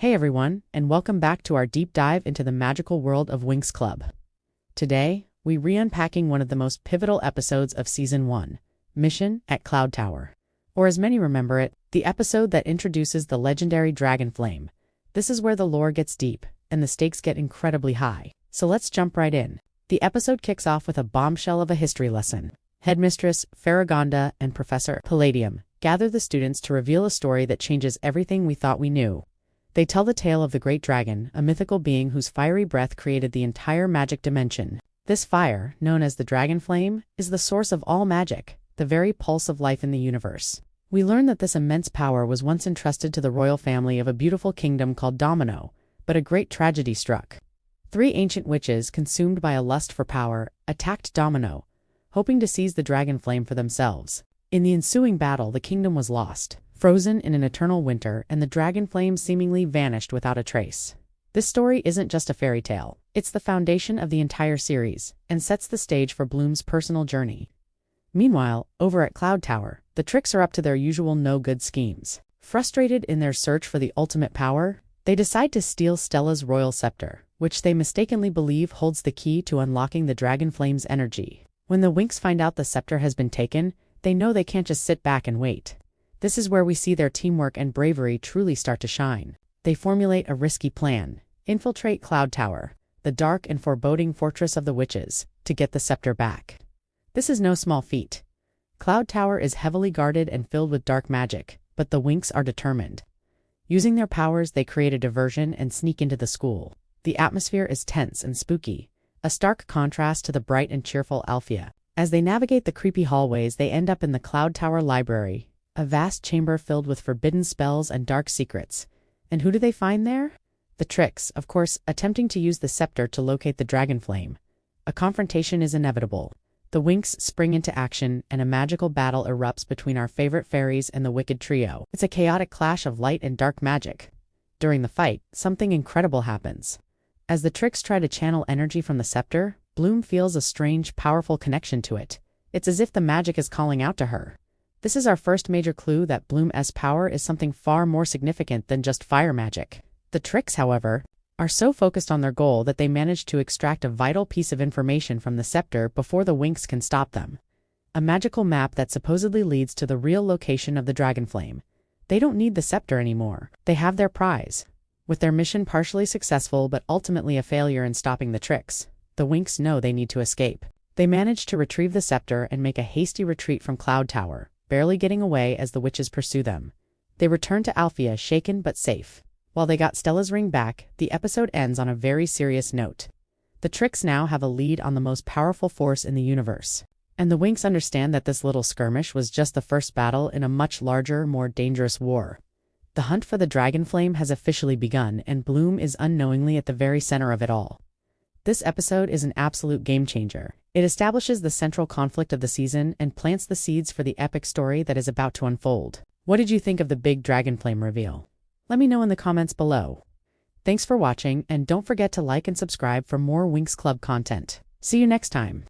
Hey everyone, and welcome back to our deep dive into the magical world of Winx Club. Today, we re-unpacking one of the most pivotal episodes of Season 1, Mission at Cloud Tower. Or as many remember it, the episode that introduces the legendary Dragon Flame. This is where the lore gets deep, and the stakes get incredibly high. So let's jump right in. The episode kicks off with a bombshell of a history lesson. Headmistress Farragonda and Professor Palladium gather the students to reveal a story that changes everything we thought we knew. They tell the tale of the Great Dragon, a mythical being whose fiery breath created the entire magic dimension. This fire, known as the Dragon Flame, is the source of all magic, the very pulse of life in the universe. We learn that this immense power was once entrusted to the royal family of a beautiful kingdom called Domino, but a great tragedy struck. 3 ancient witches, consumed by a lust for power, attacked Domino, hoping to seize the Dragon Flame for themselves. In the ensuing battle, the kingdom was lost, frozen in an eternal winter, and the Dragon Flame seemingly vanished without a trace. This story isn't just a fairy tale. It's the foundation of the entire series, and sets the stage for Bloom's personal journey. Meanwhile, over at Cloud Tower, the Tricks are up to their usual no-good schemes. Frustrated in their search for the ultimate power, they decide to steal Stella's royal scepter, which they mistakenly believe holds the key to unlocking the Dragon Flame's energy. When the Winx find out the scepter has been taken, they know they can't just sit back and wait. This is where we see their teamwork and bravery truly start to shine. They formulate a risky plan: infiltrate Cloud Tower, the dark and foreboding fortress of the witches, to get the scepter back. This is no small feat. Cloud Tower is heavily guarded and filled with dark magic, but the Winx are determined. Using their powers, they create a diversion and sneak into the school. The atmosphere is tense and spooky, a stark contrast to the bright and cheerful Alfea. As they navigate the creepy hallways, they end up in the Cloud Tower Library, a vast chamber filled with forbidden spells and dark secrets. And who do they find there? The Tricks, of course, attempting to use the scepter to locate the Dragon Flame. A confrontation is inevitable. The Winx spring into action, and a magical battle erupts between our favorite fairies and the wicked trio. It's a chaotic clash of light and dark magic. During the fight, something incredible happens. As the Tricks try to channel energy from the scepter, Bloom feels a strange, powerful connection to it. It's as if the magic is calling out to her. This is our first major clue that Bloom's power is something far more significant than just fire magic. The Tricks, however, are so focused on their goal that they manage to extract a vital piece of information from the scepter before the Winx can stop them. A magical map that supposedly leads to the real location of the Dragon Flame. They don't need the scepter anymore. They have their prize. With their mission partially successful but ultimately a failure in stopping the Tricks, the Winx know they need to escape. They manage to retrieve the scepter and make a hasty retreat from Cloud Tower, barely getting away as the witches pursue them. They return to Alfea shaken but safe. While they got Stella's ring back, the episode ends on a very serious note. The Tricks now have a lead on the most powerful force in the universe. And the Winx understand that this little skirmish was just the first battle in a much larger, more dangerous war. The hunt for the Dragon Flame has officially begun, and Bloom is unknowingly at the very center of it all. This episode is an absolute game-changer. It establishes the central conflict of the season and plants the seeds for the epic story that is about to unfold. What did you think of the big Dragon Flame reveal? Let me know in the comments below. Thanks for watching, and don't forget to like and subscribe for more Winx Club content. See you next time.